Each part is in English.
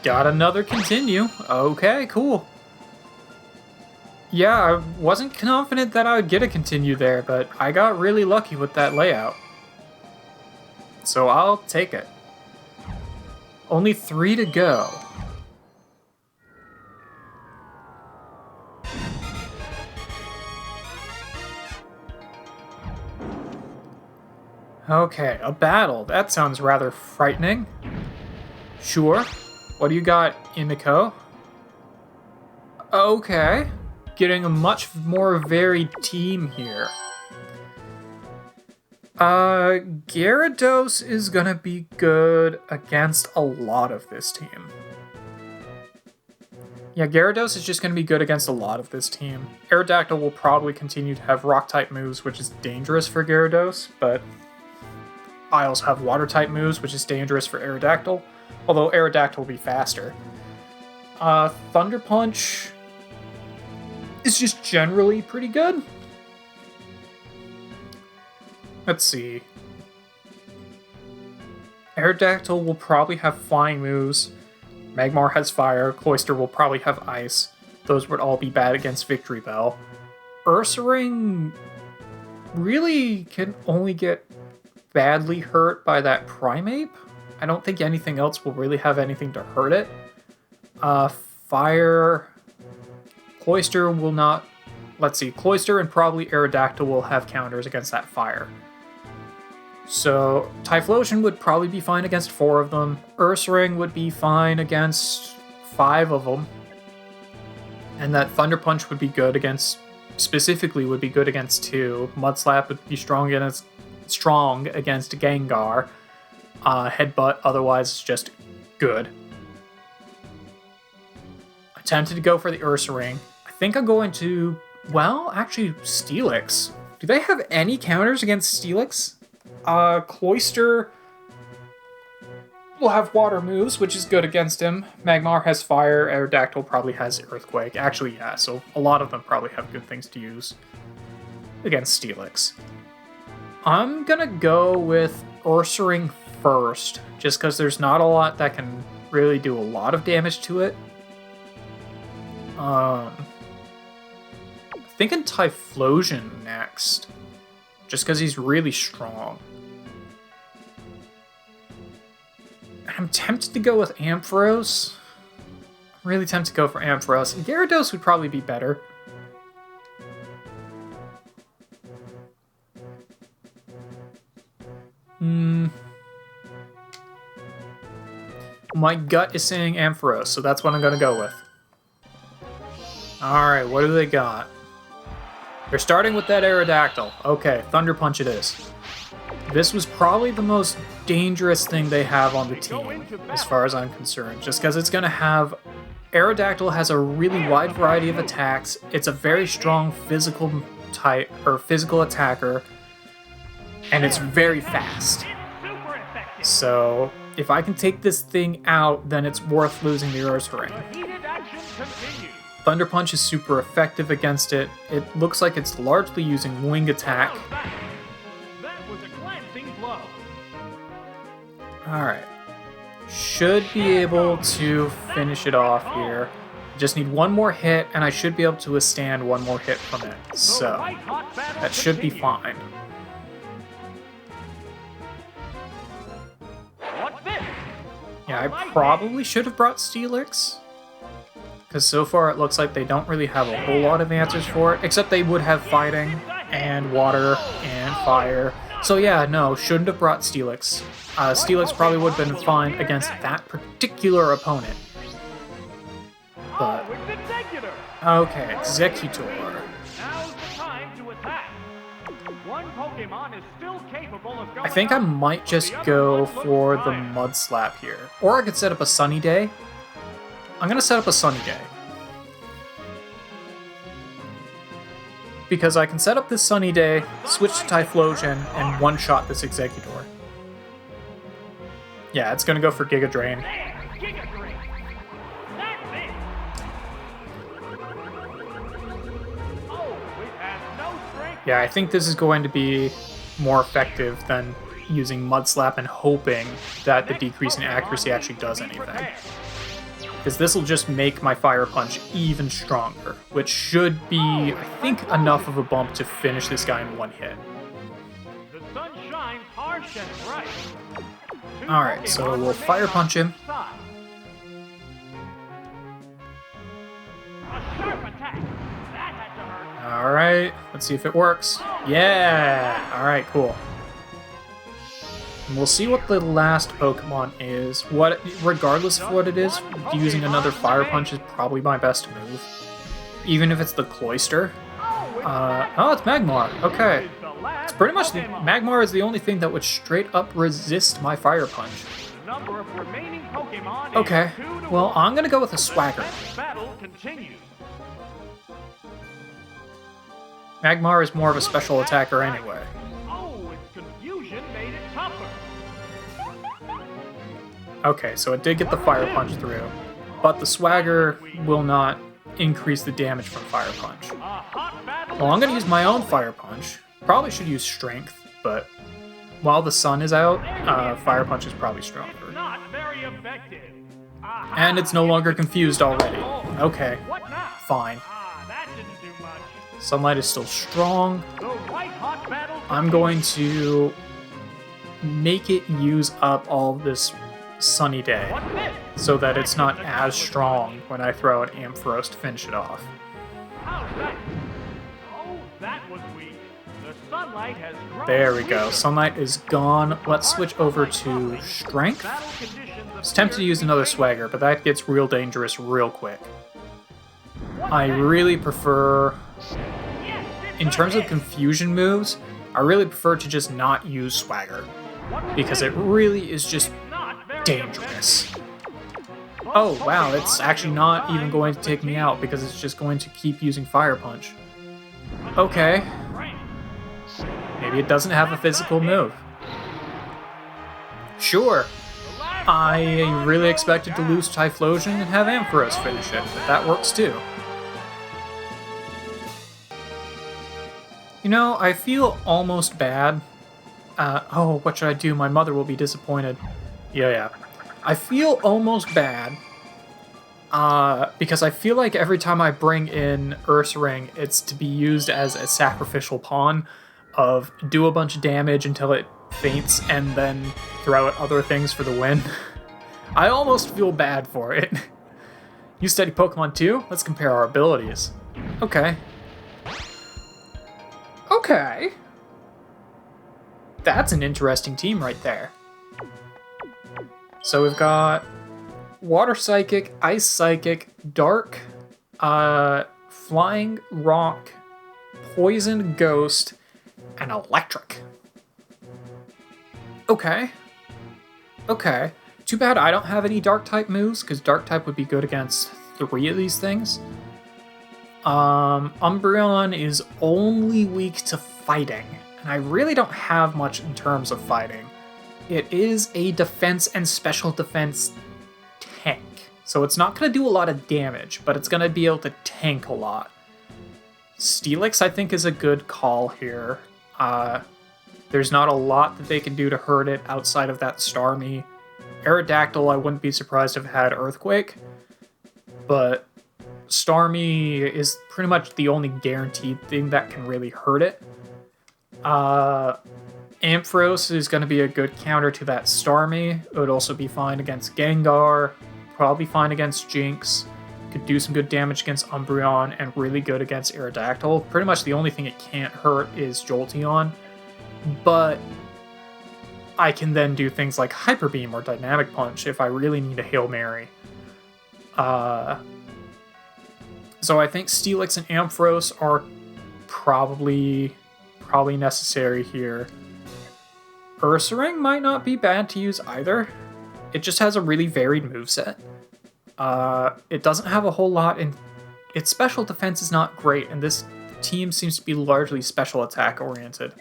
Got another continue. Okay, cool. Yeah, I wasn't confident that I would get a continue there, but I got really lucky with that layout. So I'll take it. Only 3 to go. Okay, a battle. That sounds rather frightening. Sure. What do you got, Imiko? Okay. Getting a much more varied team here. Gyarados is gonna be good against a lot of this team. Yeah, Gyarados is just gonna be good against a lot of this team. Aerodactyl will probably continue to have Rock-type moves, which is dangerous for Gyarados, but I also have Water-type moves, which is dangerous for Aerodactyl, although Aerodactyl will be faster. Thunder Punch is just generally pretty good. Let's see. Aerodactyl will probably have flying moves. Magmar has fire. Cloyster will probably have ice. Those would all be bad against Victory Bell. Ursaring really can only get badly hurt by that Primeape. I don't think anything else will really have anything to hurt it. Fire. Cloyster will not. Let's see. Cloyster and probably Aerodactyl will have counters against that fire. So Typhlosion would probably be fine against 4 of them. Ursaring would be fine against 5 of them. And that Thunder Punch would be good against, specifically would be good against 2. Mudslap would be strong against Gengar. Headbutt otherwise is just good. I tempted to go for the Ursaring. I think I'm going to, well, actually Steelix. Do they have any counters against Steelix? Cloyster will have water moves, which is good against him. Magmar has fire. Aerodactyl probably has Earthquake. Actually, yeah, so a lot of them probably have good things to use against Steelix. I'm gonna go with Ursaring first, just because there's not a lot that can really do a lot of damage to it. Thinking Typhlosion next, just because he's really strong. I'm tempted to go with Ampharos. I'm really tempted to go for Ampharos. Gyarados would probably be better. My gut is saying Ampharos, so that's what I'm going to go with. Alright, what do they got? They're starting with that Aerodactyl. Okay, Thunder Punch it is. This was probably the most dangerous thing they have on the team, as far as I'm concerned, just because it's going to have... Aerodactyl has a really wide variety of attacks. It's a very strong physical type, or physical attacker, and it's very fast. So, if I can take this thing out, then it's worth losing the Ursaring. Thunder Punch is super effective against it. It looks like it's largely using Wing Attack. Alright. Should be able to finish it off here. Just need one more hit, and I should be able to withstand one more hit from it. So, that should be fine. Yeah, I probably should have brought Steelix, because so far it looks like they don't really have a whole lot of answers for it, except they would have fighting, and water, and fire. So yeah, no, shouldn't have brought Steelix. Steelix probably would have been fine against that particular opponent. But, okay, Executor. I think I might just go for the Mudslap here. Or I could set up a Sunny Day. I'm going to set up a Sunny Day. Because I can set up this Sunny Day, switch to Typhlosion, and one-shot this Executor. Yeah, it's going to go for Giga Drain. Yeah, I think this is going to be more effective than using Mudslap and hoping that the decrease in accuracy actually does anything. because this will just make my Fire Punch even stronger, which should be, I think, enough of a bump to finish this guy in one hit. The sun shines harsh and bright. Alright, so we'll Fire Punch him. A sharp attack. That had to hurt. Alright, let's see if it works. Yeah! Alright, cool. And we'll see what the last Pokemon is. Regardless of what it is, using another Fire Punch is probably my best move. Even if it's the Cloyster. Oh, it's Magmar. Okay. It's pretty much Magmar is the only thing that would straight up resist my Fire Punch. Okay, well, I'm gonna go with a Swagger. Magmar is more of a special attacker anyway. Okay, so it did get the Fire Punch through, but the Swagger will not increase the damage from Fire Punch. Well, I'm going to use my own Fire Punch. Probably should use Strength, but while the sun is out, Fire Punch is probably stronger. And it's no longer confused already. Okay, fine. Sunlight is still strong. I'm going to make it use up all this sunny day so that it's not as strong when I throw an Ampharos to finish it off. There we go. Sunlight is gone. Let's switch over to Strength. I was tempted to use another Swagger, but that gets real dangerous real quick. I really prefer, in terms of confusion moves, I really prefer to just not use Swagger, because it really is just dangerous. Oh wow, it's actually not even going to take me out because it's just going to keep using Fire Punch. Okay. Maybe it doesn't have a physical move. Sure. I really expected to lose Typhlosion and have Ampharos finish it, but that works too. You know, I feel almost bad. Oh, what should I do? My mother will be disappointed. Yeah. I feel almost bad. Because I feel like every time I bring in Ursaring, it's to be used as a sacrificial pawn of do a bunch of damage until it faints and then throw at other things for the win. I almost feel bad for it. You study Pokemon too? Let's compare our abilities. Okay. Okay. That's an interesting team right there. So we've got Water Psychic, Ice Psychic, Dark, Flying Rock, Poison Ghost, and Electric. Okay. Okay. Too bad I don't have any Dark-type moves, because Dark-type would be good against 3 of these things. Umbreon is only weak to fighting, and I really don't have much in terms of fighting. It is a defense and special defense tank, so it's not going to do a lot of damage, but it's going to be able to tank a lot. Steelix, I think, is a good call here. There's not a lot that they can do to hurt it outside of that Starmie. Aerodactyl, I wouldn't be surprised if it had Earthquake, but Starmie is pretty much the only guaranteed thing that can really hurt it. Ampharos is going to be a good counter to that Starmie. It would also be fine against Gengar, probably fine against Jinx, could do some good damage against Umbreon, and really good against Aerodactyl. Pretty much the only thing it can't hurt is Jolteon, but I can then do things like Hyper Beam or Dynamic Punch if I really need a Hail Mary. So I think Steelix and Ampharos are probably necessary here. Ursaring might not be bad to use either. It just has a really varied moveset. It doesn't have a whole lot in... Its special defense is not great, and this team seems to be largely special attack oriented.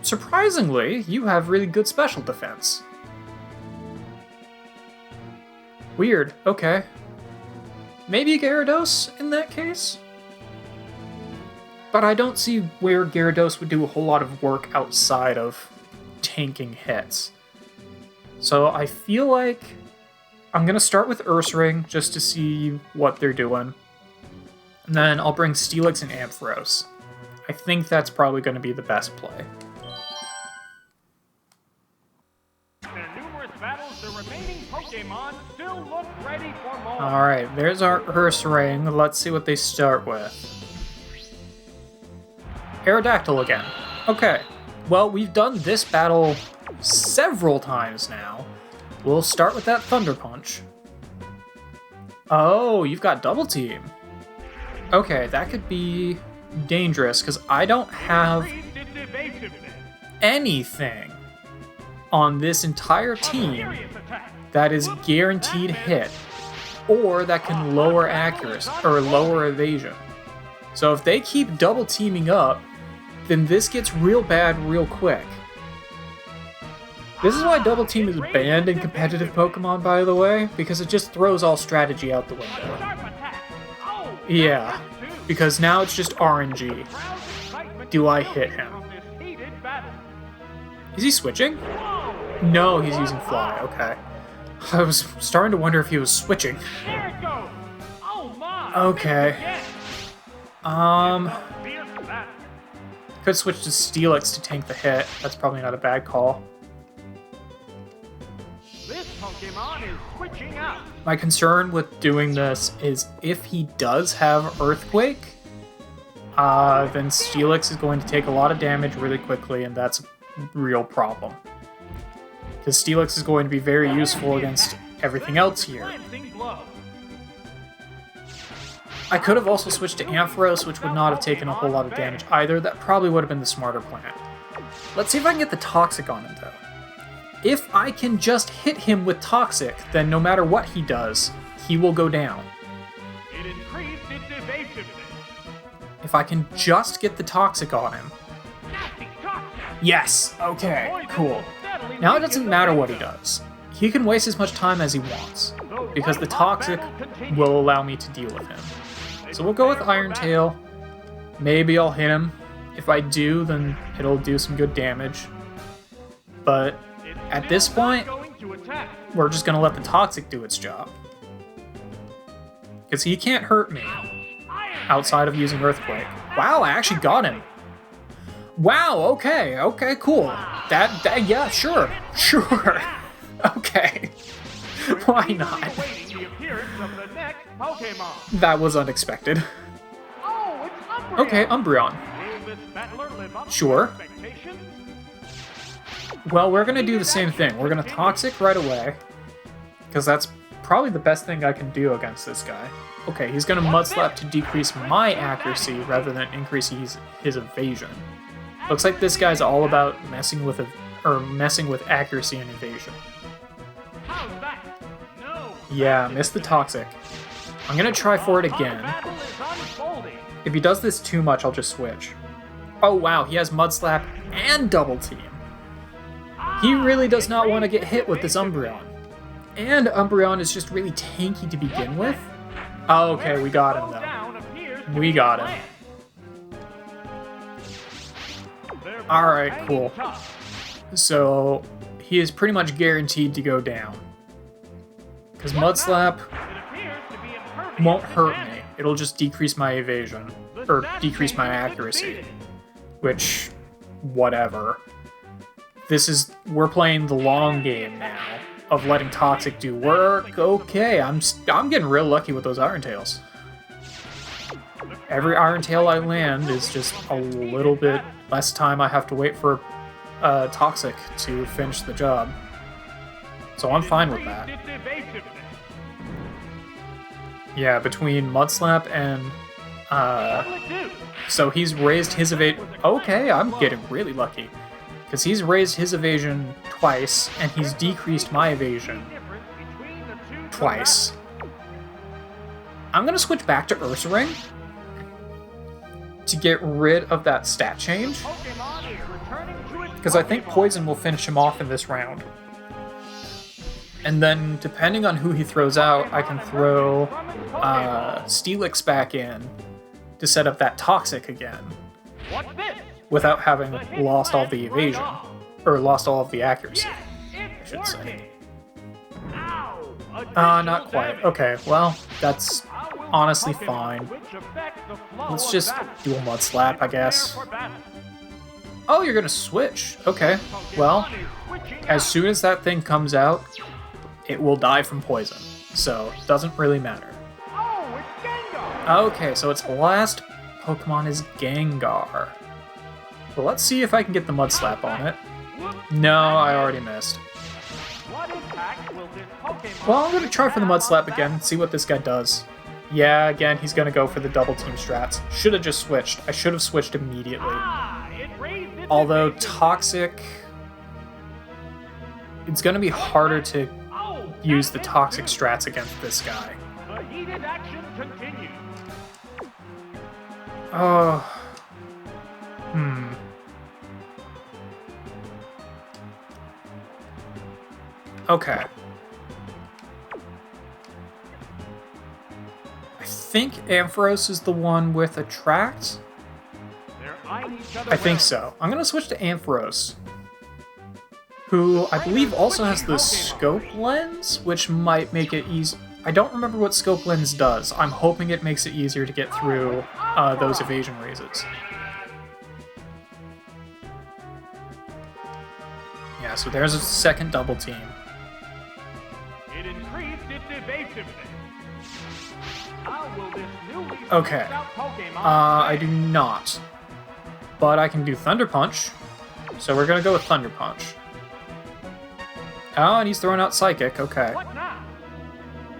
Surprisingly, you have really good special defense. Weird, okay. Maybe Gyarados in that case? But I don't see where Gyarados would do a whole lot of work outside of tanking hits. So I feel like I'm going to start with Ursaring just to see what they're doing. And then I'll bring Steelix and Ampharos. I think that's probably going to be the best play. In numerous battles, the remaining Pokémon still look ready for more. Alright, there's our Ursaring. Let's see what they start with. Aerodactyl again. Okay, well, we've done this battle several times now. We'll start with that Thunder Punch. Oh, you've got Double Team. Okay, that could be dangerous, because I don't have anything on this entire team that is guaranteed hit, or that can lower accuracy, or lower evasion. So if they keep double teaming up, then this gets real bad real quick. This is why double team is banned in competitive Pokemon, by the way, because it just throws all strategy out the window. Yeah, because now it's just RNG. Do I hit him? Is he switching? No, he's using Fly, okay. I was starting to wonder if he was switching. Okay. Could switch to Steelix to tank the hit. That's probably not a bad call. This Pokemon is switching up. My concern with doing this is if he does have Earthquake, then Steelix is going to take a lot of damage really quickly, and that's a real problem. Because Steelix is going to be very useful against everything else here. I could have also switched to Ampharos, which would not have taken a whole lot of damage either. That probably would have been the smarter plan. Let's see if I can get the Toxic on him, though. If I can just hit him with Toxic, then no matter what he does, he will go down. It increased its evasiveness. If I can just get the Toxic on him. Yes! Okay, cool. Now it doesn't matter what he does. He can waste as much time as he wants, because the Toxic will allow me to deal with him. So we'll go with Iron Tail. Maybe I'll hit him. If I do, then it'll do some good damage. But at this point, we're just going to let the Toxic do its job. Because he can't hurt me outside of using Earthquake. Wow, I actually got him. Wow, okay, cool. That yeah, sure. Okay. Why not? That was unexpected. Okay, Umbreon. Sure. Well, we're gonna do the same thing. We're gonna Toxic right away, because that's probably the best thing I can do against this guy. Okay, he's gonna Mudslap to decrease my accuracy rather than increase his evasion. Looks like this guy's all about messing with accuracy and evasion. Yeah, missed the Toxic. I'm gonna try for it again. If he does this too much, I'll just switch. Oh wow, he has Mudslap and Double Team. He really does not want to get hit with this Umbreon. And Umbreon is just really tanky to begin with. Oh, okay, we got him though. We got him. Alright, cool. So, he is pretty much guaranteed to go down. Because Mudslap won't hurt me. It'll just decrease my evasion. Or decrease my accuracy. Which, whatever. We're playing the long game now. Of letting Toxic do work. Okay, I'm getting real lucky with those Iron Tails. Every Iron Tail I land is just a little bit less time I have to wait for Toxic to finish the job. So I'm fine with that. Yeah, between Mudslap and... so he's raised his evasion... Okay, I'm getting really lucky. Because he's raised his evasion twice, and he's decreased my evasion twice. I'm going to switch back to Ursaring to get rid of that stat change, because I think Poison will finish him off in this round. And then, depending on who he throws out, I can throw Steelix back in to set up that Toxic again, without having lost all the evasion, or lost all of the accuracy. should say. Ow! Not quite. Okay, well, that's honestly fine. Let's just do a Mud Slap, I guess. Oh, you're gonna switch. Okay, well, as soon as that thing comes out, it will die from poison. So, it doesn't really matter. Oh, it's Gengar! Okay, so its last Pokemon is Gengar. Well, let's see if I can get the Mud Slap on it. No, I already missed. What impact will this Pokemon Well, I'm gonna try for the Mud Slap again, see what this guy does. Yeah, again, he's gonna go for the double team strats. Should have just switched. I should have switched immediately. It raised its Although evasion. Toxic... It's gonna be harder to Oh, use the that Toxic hit strats against this guy. too. The heated action continues. Oh... Okay. I think Ampharos is the one with Attract? They're eyeing each other I think warily. so. I'm gonna switch to Ampharos, who I believe also has the Scope Lens, which might make it easy. I don't remember what Scope Lens does. I'm hoping it makes it easier to get through those evasion raises. Yeah, so there's a second double team. It increased its evasiveness. How will this newly Okay. switched out Pokemon I do not. But I can do Thunder Punch. So we're gonna go with Thunder Punch. Oh, and he's throwing out Psychic. Okay. What now?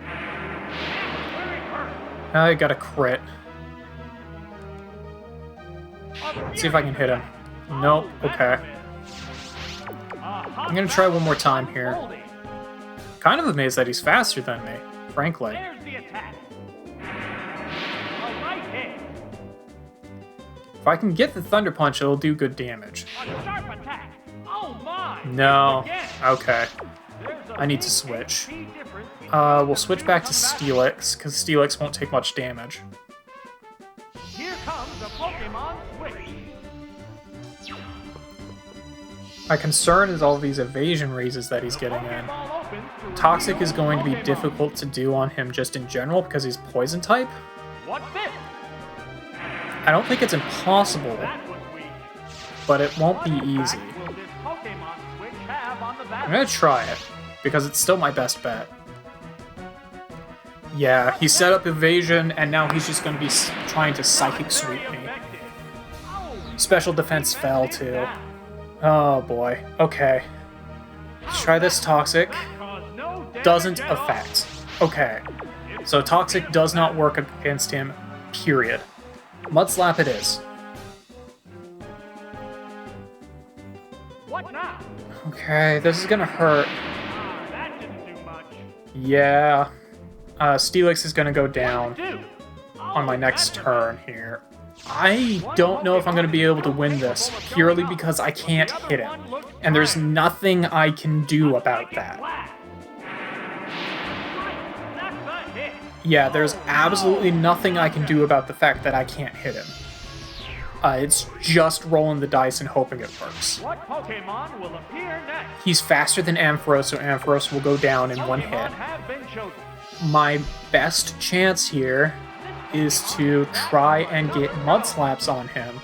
Very hurt. I got a crit. Let's see if I can hit him. Nope. Okay. I'm gonna try one more time here. Kind of amazed that he's faster than me, frankly. There's the attack. A right hit. If I can get the Thunder Punch, it'll do good damage. A sharp attack. Oh my. No. Again. Okay. There's a I need to big switch. HP difference between We'll the switch three back to comebacks. Steelix, because Steelix won't take much damage. Here comes the Pokemon switch. My concern is all these evasion raises that he's getting in. Pokeball opens to Toxic reveal is going to be Pokemon. difficult to do on him just in general because he's poison type. What's this? I don't think it's impossible, That was weak. but it won't be What easy. impact will this Pokemon switch have on the I'm battle? gonna try it because it's still my best bet. Yeah, he set up evasion and now he's just gonna be trying to psychic sweep me. Effective. Oh, Special defense fell too. Oh boy. Okay. Let's try this Toxic. caused no damage Doesn't at all. affect. Okay. So Toxic does not work against him, period. Mud Slap it is. What now? Okay, this is gonna hurt. That didn't do much. Yeah. Steelix is gonna go down Do. on my next turn here. I don't know if I'm going to be able to win this, purely because I can't hit him. And there's nothing I can do about that. That's a hit. Yeah, there's absolutely nothing I can do about the fact that I can't hit him. It's just rolling the dice and hoping it works. What Pokemon will appear next? He's faster than Ampharos, so Ampharos will go down in one hit. Pokemon have been chosen. My best chance here is to try and get Mud Slaps on him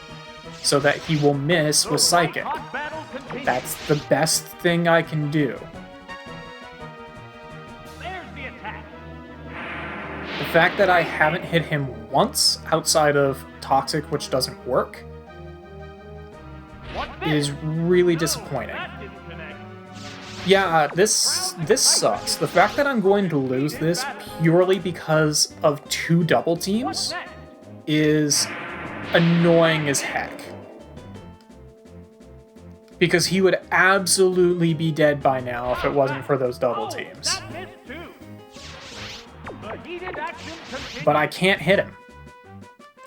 so that he will miss with Psychic. Hot battle continues. That's the best thing I can do. There's the attack. The fact that I haven't hit him once outside of Toxic, which doesn't work, What's this? is really disappointing. That didn't connect. Yeah, this sucks. The fact that I'm going to lose this purely because of two double What's teams next? is annoying as heck. Because he would absolutely be dead by now if it wasn't for those double teams. That missed too. The heated action continues. But I can't hit him.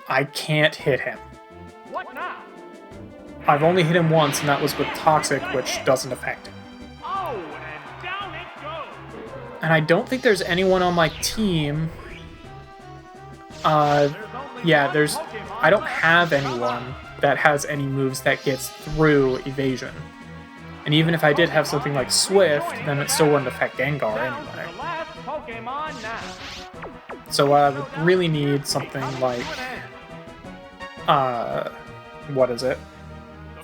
I can't hit him. What now? I've only hit him once, and that was with Toxic, which doesn't affect him. Oh, and down it goes. And I don't think there's anyone on my team. There's only Yeah, one Pokemon I don't left. have anyone that has any moves that gets through evasion. And even if I did have something like Swift, then it still wouldn't affect Gengar Down to anyway. the last Pokemon now. So I would really need something like, what is it?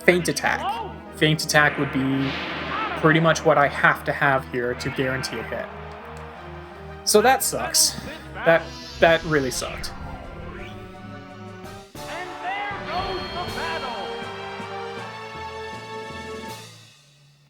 Feint Attack. Feint Attack would be pretty much what I have to have here to guarantee a hit. So that sucks. That really sucked.